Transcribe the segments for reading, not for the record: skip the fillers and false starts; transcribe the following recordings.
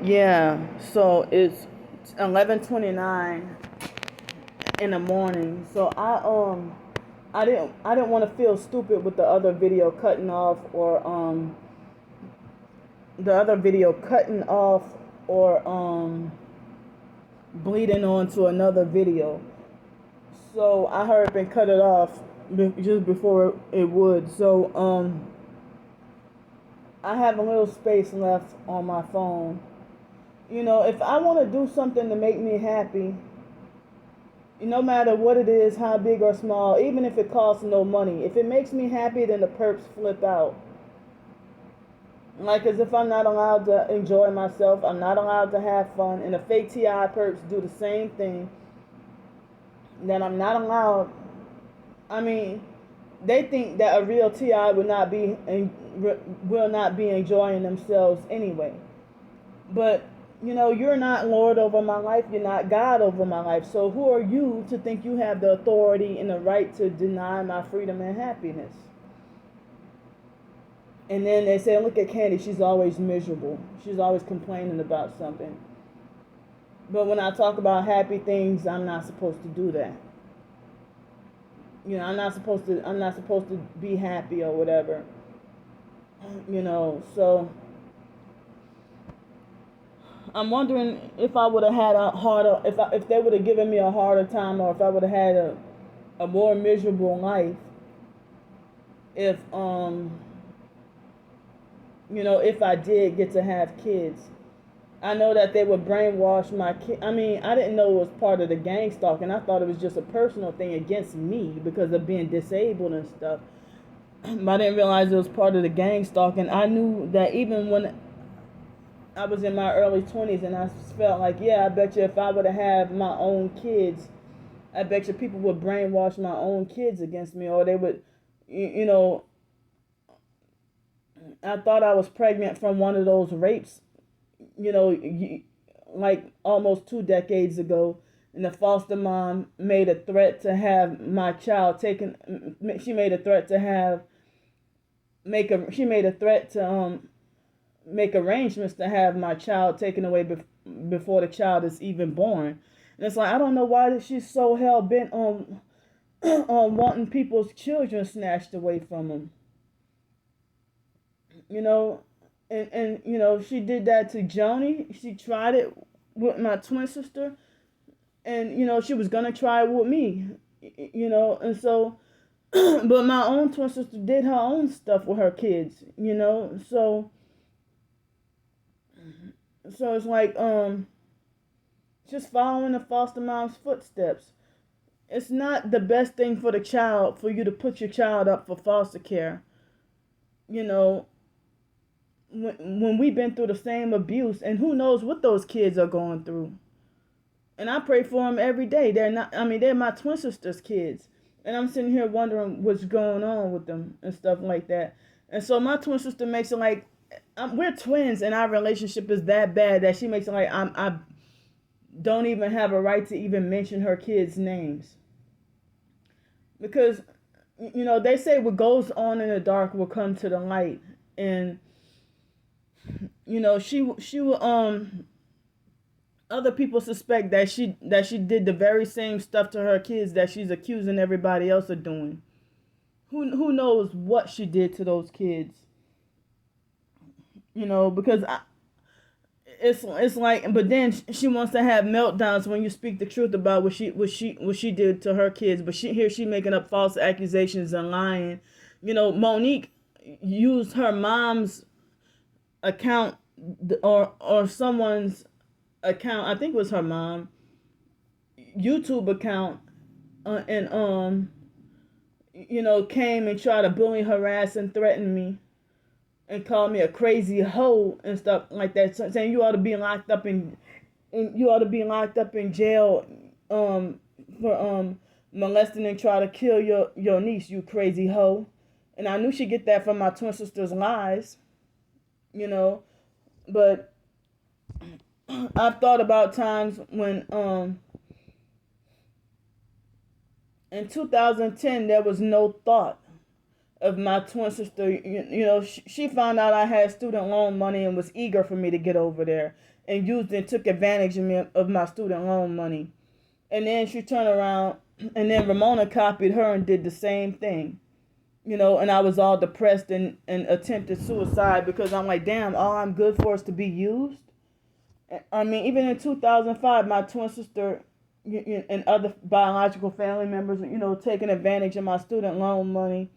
Yeah, so it's 11:29 in the morning. So I didn't want to feel stupid with the other video cutting off or the other video cutting off or bleeding on to another video. So I hurried up and cut it off just before it would. So I have a little space left on my phone. If I want to do something to make me happy, no matter what it is, how big or small, even if it costs no money, if it makes me happy, then the perps flip out. Like, as if I'm not allowed to enjoy myself, I'm not allowed to have fun, and the fake TI perps do the same thing, then I'm not allowed. I mean, they think that a real TI will not be enjoying themselves anyway. But you're not Lord over my life. You're not God over my life. So who are you to think you have the authority and the right to deny my freedom and happiness? And then they say, look at Candy. She's always miserable. She's always complaining about something. But when I talk about happy things, I'm not supposed to do that. I'm not supposed to be happy or whatever. So I'm wondering if I would have had a harder, if they would have given me a harder time, or if I would have had a more miserable life, if if I did get to have kids. I know that they would brainwash my kid. I mean, I didn't know it was part of the gang stalking. I thought it was just a personal thing against me because of being disabled and stuff. But I didn't realize it was part of the gang stalking. I knew that even when I was in my early 20s, and I felt like, yeah, I bet you if I would have had my own kids, I bet you people would brainwash my own kids against me, or they would, I thought I was pregnant from one of those rapes, like almost 2 decades ago, and the foster mom made a threat to have my child taken. She made a threat to make arrangements to have my child taken away before the child is even born. And it's like, I don't know why she's so hell bent on on wanting people's children snatched away from them. And she did that to Joni. She tried it with my twin sister, and she was gonna try it with me. And so, but my own twin sister did her own stuff with her kids. So it's like just following the foster mom's footsteps. It's not the best thing for the child for you to put your child up for foster care. When we've been through the same abuse, and who knows what those kids are going through. And I pray for them every day. They're my twin sister's kids. And I'm sitting here wondering what's going on with them and stuff like that. And so my twin sister makes it like, we're twins, and our relationship is that bad that she makes it like I don't even have a right to even mention her kids' names. Because, they say what goes on in the dark will come to the light. And, she will, other people suspect that she did the very same stuff to her kids that she's accusing everybody else of doing. Who knows what she did to those kids? Because it's like, but then she wants to have meltdowns when you speak the truth about what she did to her kids. But she making up false accusations and lying. Monique used her mom's account or someone's account. I think it was her mom YouTube account, and came and tried to bully, harass, and threaten me, and called me a crazy hoe and stuff like that, saying you ought to be locked up in jail for molesting and try to kill your niece, you crazy hoe. And I knew she'd get that from my twin sister's lies, but I've thought about times when in 2010 there was no thought of my twin sister. She found out I had student loan money and was eager for me to get over there, and used and took advantage of me of my student loan money. And then she turned around, and then Ramona copied her and did the same thing. And I was all depressed and attempted suicide, because I'm like, damn, all I'm good for is to be used. I mean, even in 2005, my twin sister and other biological family members, taking advantage of my student loan money,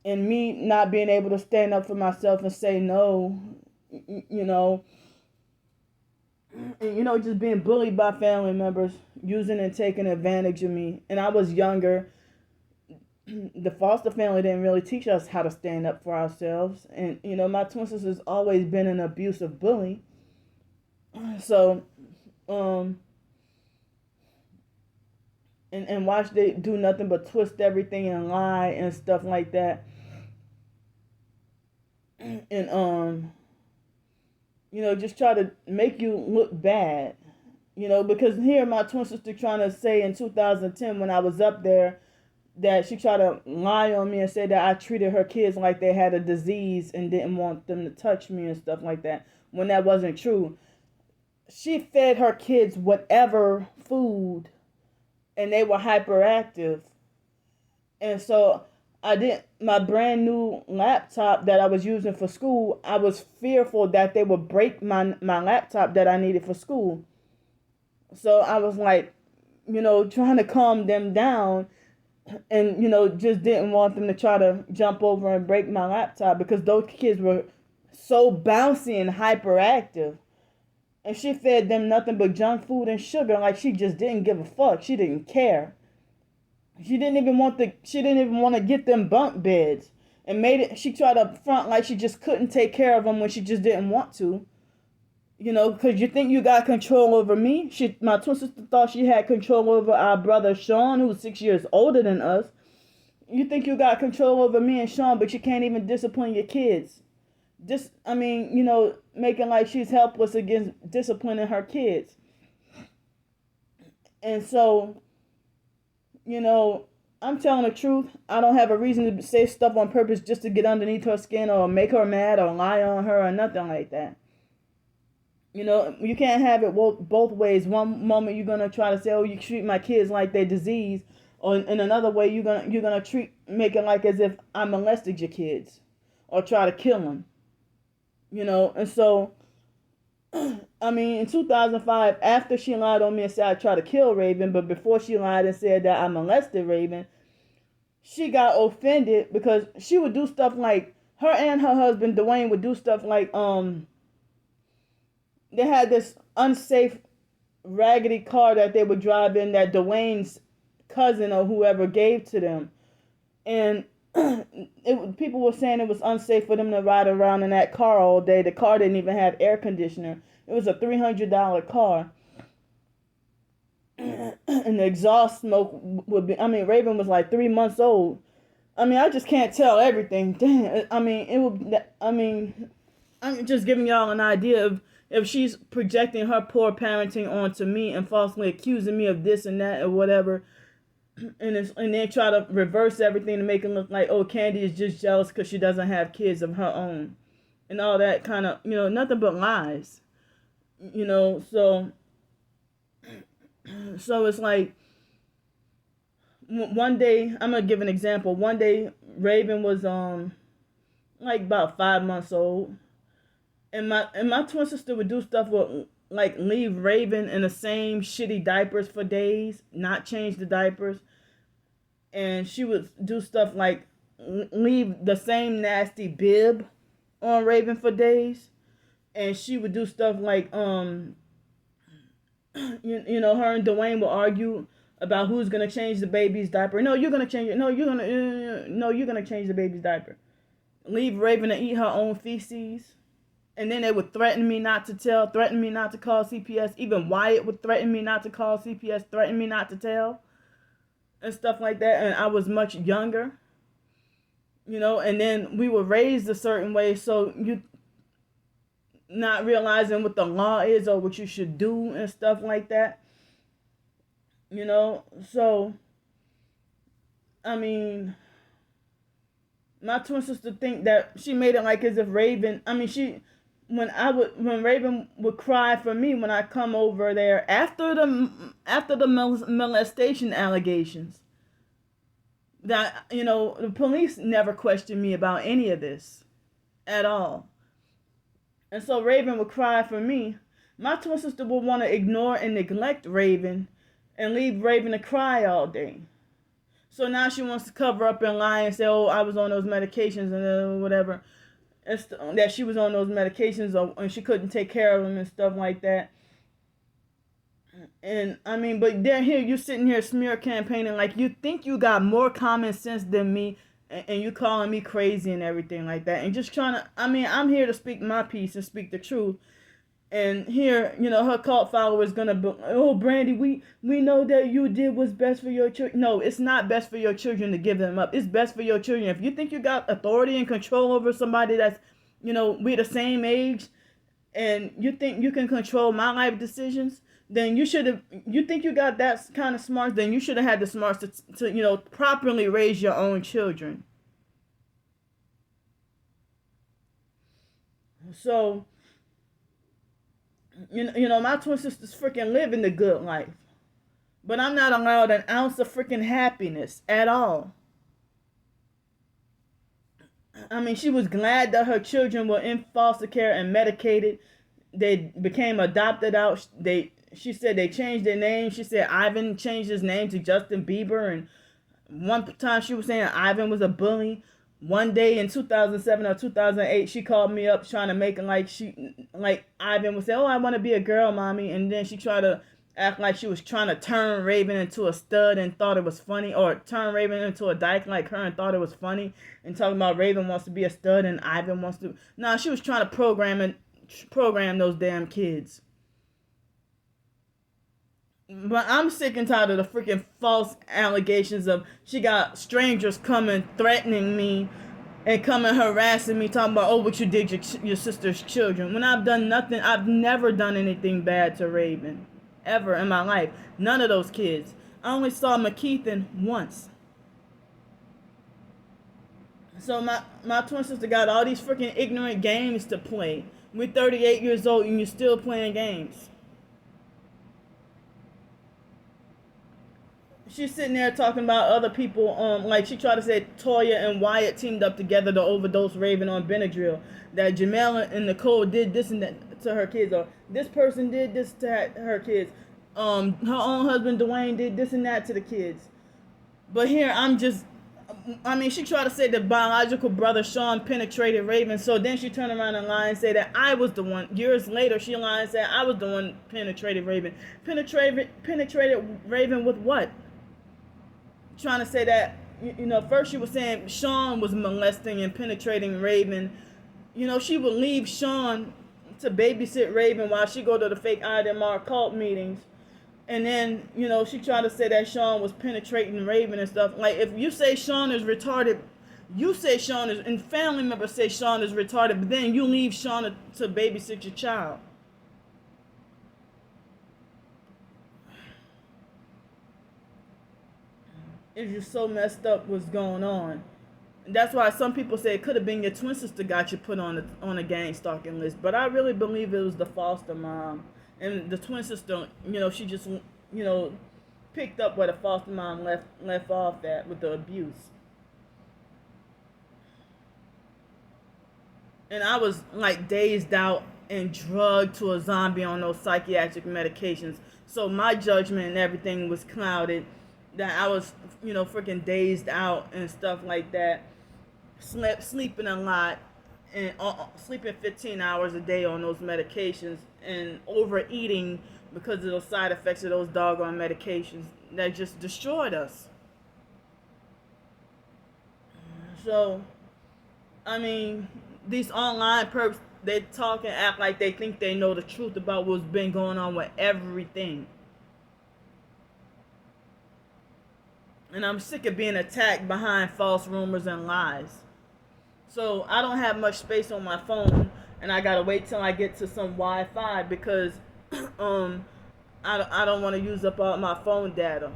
and me not being able to stand up for myself and say no, and, just being bullied by family members, using and taking advantage of me. And I was younger. The foster family didn't really teach us how to stand up for ourselves. And, my twin sister's always been an abusive bully. So, and watch they do nothing but twist everything and lie and stuff like that. And, just try to make you look bad. Because here my twin sister trying to say in 2010 when I was up there, that she tried to lie on me and say that I treated her kids like they had a disease and didn't want them to touch me and stuff like that, when that wasn't true. She fed her kids whatever food, and they were hyperactive. And so my brand new laptop that I was using for school, I was fearful that they would break my laptop that I needed for school. So I was like, trying to calm them down, and, just didn't want them to try to jump over and break my laptop, because those kids were so bouncy and hyperactive. And she fed them nothing but junk food and sugar, like she just didn't give a fuck. She didn't care. She didn't even want to get them bunk beds, and she tried to front like she just couldn't take care of them when she just didn't want to. Because you think you got control over me? My twin sister thought she had control over our brother Sean, who was 6 years older than us. You think you got control over me and Sean, but you can't even discipline your kids. Making like she's helpless against disciplining her kids. And so, I'm telling the truth. I don't have a reason to say stuff on purpose just to get underneath her skin or make her mad or lie on her or nothing like that. You can't have it both ways. One moment you're gonna try to say, "Oh, you treat my kids like they're disease," or in another way you're gonna make it like as if I molested your kids, or try to kill them. And so, in 2005, after she lied on me and said I tried to kill Raven, but before she lied and said that I molested Raven, she got offended because she would do stuff like, her and her husband Dwayne would do stuff like, they had this unsafe, raggedy car that they would drive in that Dwayne's cousin or whoever gave to them. And people were saying it was unsafe for them to ride around in that car all day. The car didn't even have air conditioner. It was a $300 car. And the exhaust smoke would be, Raven was like 3 months old. I just can't tell everything. Damn. I'm just giving y'all an idea of if she's projecting her poor parenting onto me and falsely accusing me of this and that or whatever, and then try to reverse everything to make it look like, oh, Candy is just jealous because she doesn't have kids of her own, and all that kind of, nothing but lies, so it's like, one day, I'm gonna give an example. One day, Raven was like about 5 months old. And my twin sister would do stuff with, like, leave Raven in the same shitty diapers for days, not change the diapers. And she would do stuff like leave the same nasty bib on Raven for days. And she would do stuff like, her and Dwayne would argue about who's gonna change the baby's diaper. No, you're gonna change it. No, you're gonna change the baby's diaper. Leave Raven to eat her own feces. And then they would threaten me not to tell, threaten me not to call CPS. Even Wyatt would threaten me not to call CPS, threaten me not to tell, and stuff like that. And I was much younger, and then we were raised a certain way, so you not realizing what the law is or what you should do and stuff like that. So, My twin sister think that she made it like as if Raven. I mean, when Raven would cry for me when I come over there after the molestation allegations. That the police never questioned me about any of this at all. And so Raven would cry for me. My twin sister would want to ignore and neglect Raven and leave Raven to cry all day. So now she wants to cover up and lie and say, oh, I was on those medications and whatever. That she was on those medications and she couldn't take care of them and stuff like that. And I mean, but then here you sitting here smear campaigning like you think you got more common sense than me, and you calling me crazy and everything like that, and just trying to. I mean, I'm here to speak my piece and speak the truth. And here, her cult followers gonna be, oh, Brandy, we know that you did what's best for your children. No, it's not best for your children to give them up. It's best for your children. If you think you got authority and control over somebody that's, we're the same age, and you think you can control my life decisions, then you should have. You think you got that kind of smarts, then you should have had the smarts to properly raise your own children. So. My twin sisters freaking living the good life. But I'm not allowed an ounce of freaking happiness at all. I mean, she was glad that her children were in foster care and medicated. They became adopted out. She said they changed their name. She said Ivan changed his name to Justin Bieber. And one time she was saying Ivan was a bully. One day in 2007 or 2008, she called me up trying to make it like Ivan would say, oh, I want to be a girl, mommy. And then she tried to act like she was trying to turn Raven into a stud and thought it was funny, or turn Raven into a dyke like her and thought it was funny, and talking about Raven wants to be a stud and Ivan wants to. No, she was trying to program those damn kids. But I'm sick and tired of the freaking false allegations of she got strangers coming threatening me and coming harassing me, talking about, oh, what you did your sister's children. When I've done nothing, I've never done anything bad to Raven. Ever in my life. None of those kids. I only saw McKeithen once. So my twin sister got all these freaking ignorant games to play. We're 38 years old and you're still playing games. She's sitting there talking about other people, like she tried to say Toya and Wyatt teamed up together to overdose Raven on Benadryl. That Jamel and Nicole did this and that to her kids, or this person did this to her kids. Her own husband Dwayne did this and that to the kids. But here she tried to say the biological brother Sean penetrated Raven. So then she turned around and lied and said that I was the one. Years later, she lied and said I was the one penetrated Raven. Penetrated Raven with what? Trying to say that, first she was saying Sean was molesting and penetrating Raven. She would leave Sean to babysit Raven while she go to the fake IDMR cult meetings. And then, she tried to say that Sean was penetrating Raven and stuff. Like, if you say Sean is retarded, you say Sean is, and family members say Sean is retarded, but then you leave Sean to babysit your child. It's just so messed up what's going on. And that's why some people say it could have been your twin sister got you put on a gang stalking list. But I really believe it was the foster mom. And the twin sister, she just, picked up where the foster mom left off at with the abuse. And I was like dazed out and drugged to a zombie on those psychiatric medications. So my judgment and everything was clouded. That I was, freaking dazed out and stuff like that. Sleeping a lot and sleeping 15 hours a day on those medications and overeating because of those side effects of those doggone medications that just destroyed us. So, I mean, these online perps, they talk and act like they think they know the truth about what's been going on with everything. And I'm sick of being attacked behind false rumors and lies. So I don't have much space on my phone, and I gotta wait till I get to some Wi-Fi because I don't want to use up all my phone data.